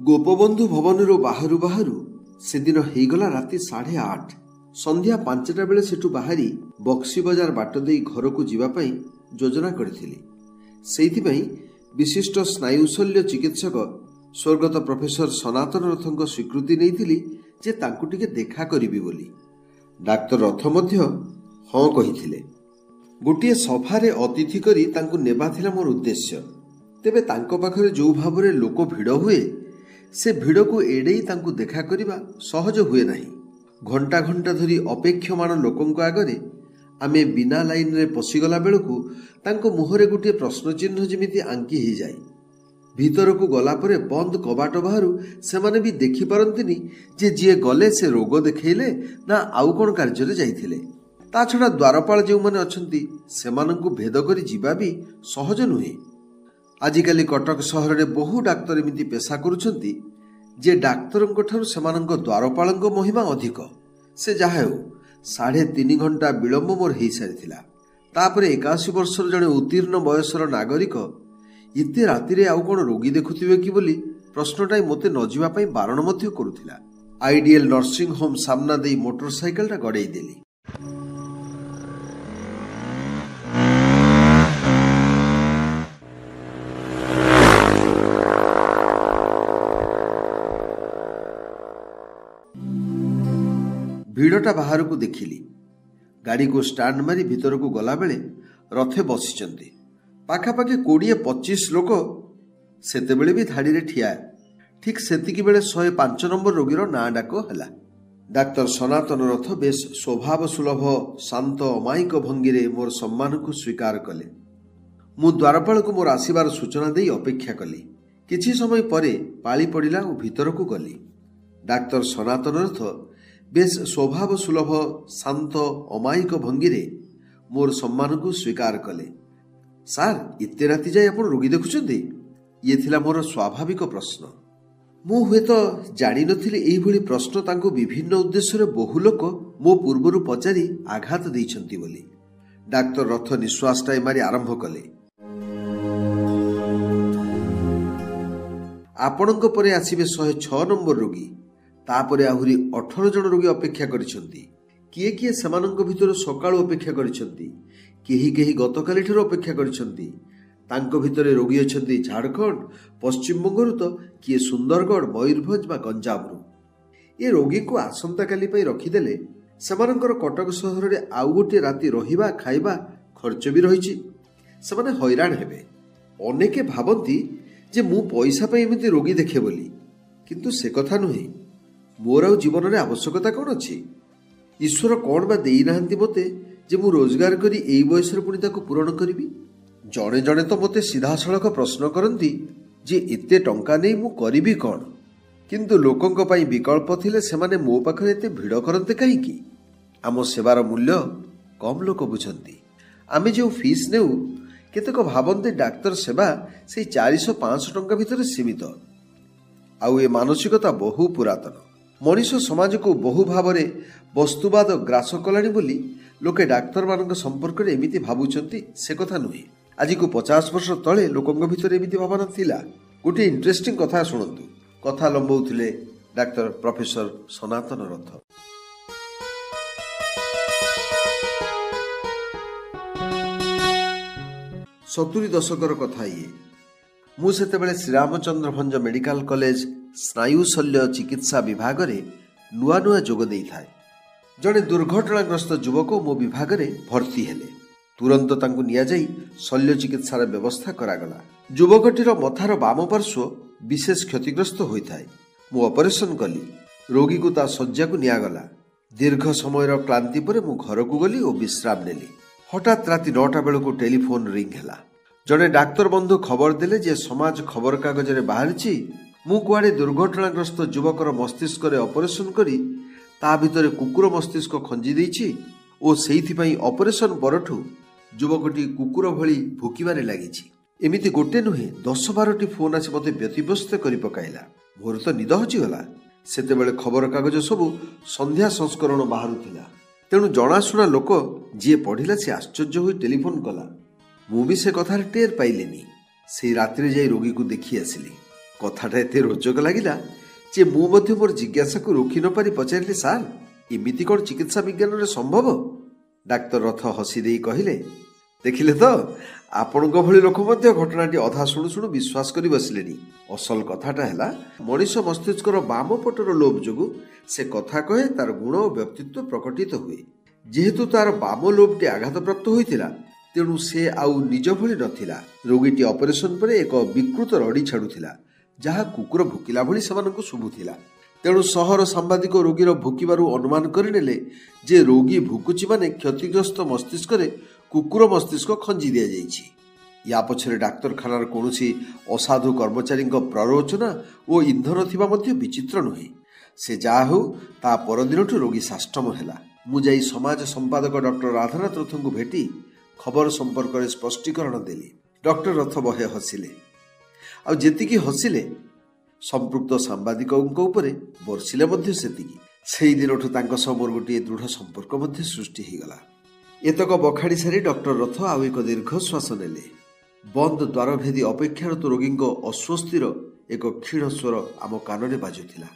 ଗୋପବନ୍ଧୁ ଭବନରୁ ବାହାରୁ ବାହାରୁ ସେଦିନ ହେଇଗଲା ରାତି 8:30। ସନ୍ଧ୍ୟା 5ଟା ବେଳେ ସେଠୁ ବାହାରି ବକ୍ସି ବଜାର ବାଟ ଦେଇ ଘରକୁ ଯିବା ପାଇଁ ଯୋଜନା କରିଥିଲି। ସେଇଥିପାଇଁ ବିଶିଷ୍ଟ ସ୍ନାୟୁଶଲ୍ୟ ଚିକିତ୍ସକ ସ୍ୱର୍ଗତ ପ୍ରଫେସର ସନାତନ ରଥଙ୍କ ସ୍ୱୀକୃତି ନେଇଥିଲି ଯେ ତାଙ୍କୁ ଟିକେ ଦେଖା କରିବି ବୋଲି। ଡାକ୍ତର ରଥ ମଧ୍ୟ ହଁ କହିଥିଲେ। ଗୋଟିଏ ସଭାରେ ଅତିଥି କରି ତାଙ୍କୁ ନେବା ଥିଲା ମୋର ଉଦ୍ଦେଶ୍ୟ। ତେବେ ତାଙ୍କ ପାଖରେ ଯେଉଁ ଭାବରେ ଲୋକ ଭିଡ଼ ହୁଏ, ସେ ଭିଡ଼କୁ ଏଡ଼େଇ ତାଙ୍କୁ ଦେଖା କରିବା ସହଜ ହୁଏ ନାହିଁ। ଘଣ୍ଟା ଘଣ୍ଟା ଧରି ଅପେକ୍ଷମାଣ ଲୋକଙ୍କ ଆଗରେ ଆମେ ବିନା ଲାଇନରେ ପଶିଗଲା ବେଳକୁ ତାଙ୍କ ମୁହଁରେ ଗୋଟିଏ ପ୍ରଶ୍ନଚିହ୍ନ ଯେମିତି ଆଙ୍କି ହେଇଯାଏ। ଭିତରକୁ ଗଲା ପରେ ବନ୍ଦ କବାଟ ବାହାରୁ ସେମାନେ ବି ଦେଖିପାରନ୍ତିନି ଯେ ଯିଏ ଗଲେ ସେ ରୋଗ ଦେଖେଇଲେ ନା ଆଉ କ'ଣ କାର୍ଯ୍ୟରେ ଯାଇଥିଲେ। ତା ଛଡ଼ା ଦ୍ୱାରପାଳ ଯେଉଁମାନେ ଅଛନ୍ତି ସେମାନଙ୍କୁ ଭେଦ କରି ଯିବା ବି ସହଜ ନୁହେଁ। ଆଜିକାଲି କଟକ ସହରରେ ବହୁ ଡାକ୍ତର ଏମିତି ପେଶା କରୁଛନ୍ତି ଯେ ଡାକ୍ତରଙ୍କ ଠାରୁ ସେମାନଙ୍କ ଦ୍ୱାରପାଳଙ୍କ ମହିମା ଅଧିକ। ସେ ଯାହା ହେଉ 3.5 ଘଣ୍ଟା ବିଳମ୍ବ ମୋର ହେଇସାରିଥିଲା। ତାପରେ 81 ବର୍ଷର ଜଣେ ଉତ୍ତୀର୍ଣ୍ଣ ବୟସର ନାଗରିକ ଏତେ ରାତିରେ ଆଉ କ'ଣ ରୋଗୀ ଦେଖୁଥିବେ କି ବୋଲି ପ୍ରଶ୍ନଟାଇ ମୋତେ ନ ଯିବା ପାଇଁ ବାରଣ ମଧ୍ୟ କରୁଥିଲା। ଆଇଡିଏଲ ନର୍ସିଂ ହୋମ୍ ସାମ୍ନା ଦେଇ ମୋଟର ସାଇକେଲଟା ଗଡ଼େଇ ଦେଲି। ଭିଡ଼ଟା ବାହାରକୁ ଦେଖିଲି। ଗାଡ଼ିକୁ ଷ୍ଟାଣ୍ଡ ମାରି ଭିତରକୁ ଗଲାବେଳେ ରଥେ ବସିଛନ୍ତି ପାଖାପାଖି 20-25 ଲୋକ। ସେତେବେଳେ ବି ଧାଡ଼ିରେ ଠିଆ। ଠିକ୍ ସେତିକି ବେଳେ 105 ନମ୍ବର ରୋଗୀର ନାଁ ଡାକ ହେଲା। ଡାକ୍ତର ସନାତନ ରଥ ବେଶ୍ ସ୍ୱଭାବ ସୁଲଭ ଶାନ୍ତ ଅମାୟିକ ଭଙ୍ଗୀରେ ମୋର ସମ୍ମାନକୁ ସ୍ୱୀକାର କଲେ। ମୁଁ ଦ୍ୱାରପାଳକୁ ମୋର ଆସିବାର ସୂଚନା ଦେଇ ଅପେକ୍ଷା କଲି। କିଛି ସମୟ ପରେ ପାଳି ପଡ଼ିଲା ଓ ଭିତରକୁ ଗଲି। ଡାକ୍ତର ସନାତନ ରଥ ବେଶ୍ ସ୍ୱଭାବ ସୁଲଭ ଶାନ୍ତ ଅମାୟିକ ଭଙ୍ଗୀରେ ମୋର ସମ୍ମାନକୁ ସ୍ୱୀକାର କଲେ। ସାର୍, ଏତେ ରାତି ଯାଏ ଆପଣ ରୋଗୀ ଦେଖୁଛନ୍ତି? ଇଏ ଥିଲା ମୋର ସ୍ୱାଭାବିକ ପ୍ରଶ୍ନ। ମୁଁ ହୁଏତ ଜାଣିନଥିଲି ଏଇଭଳି ପ୍ରଶ୍ନ ତାଙ୍କୁ ବିଭିନ୍ନ ଉଦ୍ଦେଶ୍ୟରେ ବହୁ ଲୋକ ମୋ ପୂର୍ବରୁ ପଚାରି ଆଘାତ ଦେଇଛନ୍ତି ବୋଲି। ଡାକ୍ତର ରଥ ନିଶ୍ୱାସଟାଏ ମାରି ଆରମ୍ଭ କଲେ। ଆପଣଙ୍କ ପରେ ଆସିବେ 106 ନମ୍ବର ରୋଗୀ। ତାପରେ ଆହୁରି 18 ଜଣ ରୋଗୀ ଅପେକ୍ଷା କରିଛନ୍ତି। କିଏ କିଏ ସେମାନଙ୍କ ଭିତରୁ ସକାଳୁ ଅପେକ୍ଷା କରିଛନ୍ତି, କେହି କେହି ଗତକାଲିଠାରୁ ଅପେକ୍ଷା କରିଛନ୍ତି। ତାଙ୍କ ଭିତରେ ରୋଗୀ ଅଛନ୍ତି ଝାଡ଼ଖଣ୍ଡ, ପଶ୍ଚିମବଙ୍ଗରୁ ତ କିଏ ସୁନ୍ଦରଗଡ଼, ମୟୂରଭଞ୍ଜ ବା ଗଞ୍ଜାମରୁ। ଏ ରୋଗୀଙ୍କୁ ଆସନ୍ତାକାଲି ପାଇଁ ରଖିଦେଲେ ସେମାନଙ୍କର କଟକ ସହରରେ ଆଉ ଗୋଟିଏ ରାତି ରହିବା ଖାଇବା ଖର୍ଚ୍ଚ ବି ରହିଛି। ସେମାନେ ହଇରାଣ ହେବେ। ଅନେକେ ଭାବନ୍ତି ଯେ ମୁଁ ପଇସା ପାଇଁ ଏମିତି ରୋଗୀ ଦେଖେ ବୋଲି, କିନ୍ତୁ ସେ କଥା ନୁହେଁ। ମୋର ଆଉ ଜୀବନରେ ଆବଶ୍ୟକତା କ'ଣ ଅଛି? ଈଶ୍ୱର କ'ଣ ବା ଦେଇନାହାନ୍ତି ମୋତେ ଯେ ମୁଁ ରୋଜଗାର କରି ଏଇ ବୟସରେ ପୁଣି ତାକୁ ପୂରଣ କରିବି? ଜଣେ ଜଣେ ତ ମୋତେ ସିଧାସଳଖ ପ୍ରଶ୍ନ କରନ୍ତି ଯେ ଏତେ ଟଙ୍କା ନେଇ ମୁଁ କରିବି କ'ଣ? କିନ୍ତୁ ଲୋକଙ୍କ ପାଇଁ ବିକଳ୍ପ ଥିଲେ ସେମାନେ ମୋ ପାଖରେ ଏତେ ଭିଡ଼ କରନ୍ତେ କାହିଁକି? ଆମ ସେବାର ମୂଲ୍ୟ କମ୍ ଲୋକ ବୁଝନ୍ତି। ଆମେ ଯେଉଁ ଫିସ୍ ନେଉ, କେତେକ ଭାବନ୍ତି ଡାକ୍ତର ସେବା ସେଇ 400-500 ଟଙ୍କା ଭିତରେ ସୀମିତ। ଆଉ ଏ ମାନସିକତା ବହୁ ପୁରାତନ। ମଣିଷ ସମାଜକୁ ବହୁ ଭାବରେ ବସ୍ତୁବାଦ ଗ୍ରାସ କଲାଣି ବୋଲି ଲୋକେ ଡାକ୍ତରମାନଙ୍କ ସମ୍ପର୍କରେ ଏମିତି ଭାବୁଛନ୍ତି, ସେ କଥା ନୁହେଁ। ଆଜିକୁ 50 ବର୍ଷ ତଳେ ଲୋକଙ୍କ ଭିତରେ ଏମିତି ଭାବନା ଥିଲା। ଗୋଟିଏ ଇଣ୍ଟରେଷ୍ଟିଂ କଥା ଶୁଣନ୍ତୁ। କଥା ଲମ୍ବଉଥିଲେ ଡାକ୍ତର ପ୍ରଫେସର ସନାତନ ରଥ। 70 ଦଶକର କଥା ଇଏ। ମୁଁ ସେତେବେଳେ ଶ୍ରୀରାମଚନ୍ଦ୍ର ଭଞ୍ଜ ମେଡିକାଲ କଲେଜ ସ୍ନାୟୁଶଲ୍ୟ ଚିକିତ୍ସା ବିଭାଗରେ ନୂଆ ନୂଆ ଯୋଗ ଦେଇଥାଏ। ଜଣେ ଦୁର୍ଘଟଣାଗ୍ରସ୍ତ ଯୁବକ ମୋ ବିଭାଗରେ ଭର୍ତ୍ତି ହେଲେ। ତୁରନ୍ତ ତାଙ୍କୁ ନିଆଯାଇ ଶଲ୍ୟ ଚିକିତ୍ସାର ବ୍ୟବସ୍ଥା କରାଗଲା। ଯୁବକଟିର ମଥାର ବାମ ପାର୍ଶ୍ୱ ବିଶେଷ କ୍ଷତିଗ୍ରସ୍ତ ହୋଇଥାଏ। ମୁଁ ଅପରେସନ କଲି। ରୋଗୀକୁ ତା ଶଯ୍ୟାକୁ ନିଆଗଲା। ଦୀର୍ଘ ସମୟର କ୍ଳାନ୍ତି ପରେ ମୁଁ ଘରକୁ ଗଲି ଓ ବିଶ୍ରାମ ନେଲି। ହଠାତ୍ ରାତି 9ଟା ବେଳକୁ ଟେଲିଫୋନ ରିଙ୍ଗ ହେଲା। ଜଣେ ଡାକ୍ତର ବନ୍ଧୁ ଖବର ଦେଲେ ଯେ ସମାଜ ଖବରକାଗଜରେ ବାହାରିଛି ମୁଁ କୁଆଡ଼େ ଦୁର୍ଘଟଣାଗ୍ରସ୍ତ ଯୁବକର ମସ୍ତିଷ୍କରେ ଅପରେସନ କରି ତା ଭିତରେ କୁକୁର ମସ୍ତିଷ୍କ ଖଞ୍ଜି ଦେଇଛି ଓ ସେଇଥିପାଇଁ ଅପରେସନ ପରଠୁ ଯୁବକଟି କୁକୁର ଭଳି ଭୁକିବାରେ ଲାଗିଛି। ଏମିତି ଗୋଟେ ନୁହେଁ, 10-12ଟି ଫୋନ୍ ଆସି ମୋତେ ବ୍ୟତିବ୍ୟସ୍ତ କରି ପକାଇଲା। ମୋର ତ ନିଦ ହଜିଗଲା। ସେତେବେଳେ ଖବରକାଗଜ ସବୁ ସନ୍ଧ୍ୟା ସଂସ୍କରଣ ବାହାରୁଥିଲା। ତେଣୁ ଜଣାଶୁଣା ଲୋକ ଯିଏ ପଢ଼ିଲା ସେ ଆଶ୍ଚର୍ଯ୍ୟ ହୋଇ ଟେଲିଫୋନ କଲା। ମୁଁ ବି ସେ କଥାରେ ଟେର ପାଇଲିନି। ସେଇ ରାତିରେ ଯାଇ ରୋଗୀକୁ ଦେଖି ଆସିଲି। କଥାଟା ଏତେ ରୋଚକ ଲାଗିଲା ଯେ ମୁଁ ମଧ୍ୟ ମୋର ଜିଜ୍ଞାସାକୁ ରୋକି ନ ପାରି ପଚାରିଲି, ସାର୍, ଏମିତି କ'ଣ ଚିକିତ୍ସା ବିଜ୍ଞାନରେ ସମ୍ଭବ? ଡାକ୍ତର ରଥ ହସି ଦେଇ କହିଲେ, ଦେଖିଲେ ତ, ଆପଣଙ୍କ ଭଳି ଲୋକ ମଧ୍ୟ ଘଟଣାଟି ଅଧା ଶୁଣୁ ଶୁଣୁ ବିଶ୍ୱାସ କରି ବସିଲେଣି। ଅସଲ କଥାଟା ହେଲା, ମଣିଷ ମସ୍ତିଷ୍କର ବାମ ପଟର ଲୋବ ଯୋଗୁଁ ସେ କଥା କହେ, ତାର ଗୁଣ ଓ ବ୍ୟକ୍ତିତ୍ୱ ପ୍ରକଟିତ ହୁଏ। ଯେହେତୁ ତାର ବାମ ଲୋବଟି ଆଘାତପ୍ରାପ୍ତ ହୋଇଥିଲା, ତେଣୁ ସେ ଆଉ ନିଜ ଭଳି ନଥିଲା। ରୋଗୀଟି ଅପରେସନ ପରେ ଏକ ବିକୃତ ରଡ଼ି ଛାଡୁଥିଲା, ଯାହା କୁକୁର ଭୁକିଲା ଭଳି ସେମାନଙ୍କୁ ଶୁଭୁଥିଲା। ତେଣୁ ସହର ସାମ୍ବାଦିକ ରୋଗୀର ଭୁକିବାରୁ ଅନୁମାନ କରିନେଲେ ଯେ ରୋଗୀ ଭୁକୁଛି ମାନେ କ୍ଷତିଗ୍ରସ୍ତ ମସ୍ତିଷ୍କରେ କୁକୁର ମସ୍ତିଷ୍କ ଖଞ୍ଜି ଦିଆଯାଇଛି। ୟା ପଛରେ ଡାକ୍ତରଖାନାର କୌଣସି ଅସାଧୁ କର୍ମଚାରୀଙ୍କ ପ୍ରରୋଚନା ଓ ଇନ୍ଧନ ଥିବା ମଧ୍ୟ ବିଚିତ୍ର ନୁହେଁ। ସେ ଯାହା ହେଉ, ତା ପରଦିନଠୁ ରୋଗୀ ସାଷ୍ଟମ ହେଲା। ମୁଁ ଯାଇ ସମାଜ ସମ୍ପାଦକ ଡକ୍ଟର ରାଧାନାଥ ରଥଙ୍କୁ ଭେଟି ଖବର ସମ୍ପର୍କରେ ସ୍ପଷ୍ଟୀକରଣ ଦେଲି। ଡକ୍ଟର ରଥ ବହେ ହସିଲେ, ଆଉ ଯେତିକି ହସିଲେ ସମ୍ପୃକ୍ତ ସାମ୍ବାଦିକଙ୍କ ଉପରେ ବର୍ଷିଲେ ମଧ୍ୟ ସେତିକି। ସେଇ ଦିନଠୁ ତାଙ୍କ ସହ ମୋର ଗୋଟିଏ ଦୃଢ଼ ସମ୍ପର୍କ ମଧ୍ୟ ସୃଷ୍ଟି ହୋଇଗଲା। ଏତକ ବଖାଡ଼ି ସାରି ଡକ୍ଟର ରଥ ଆଉ ଏକ ଦୀର୍ଘଶ୍ୱାସ ନେଲେ। ବନ୍ଦ ଦ୍ୱାରଭେଦୀ ଅପେକ୍ଷାରତ ରୋଗୀଙ୍କ ଅସ୍ୱସ୍ତିର ଏକ କ୍ଷୀଣ ସ୍ୱର ଆମ କାନରେ ବାଜୁଥିଲା।